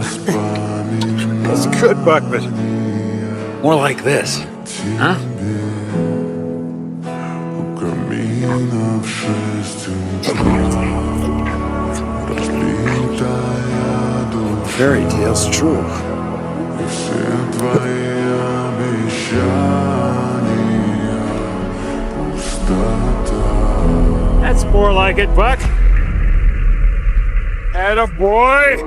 That's good, Buck, but more like this, huh? Fairy tales true. That's more like it, Buck. Atta boy.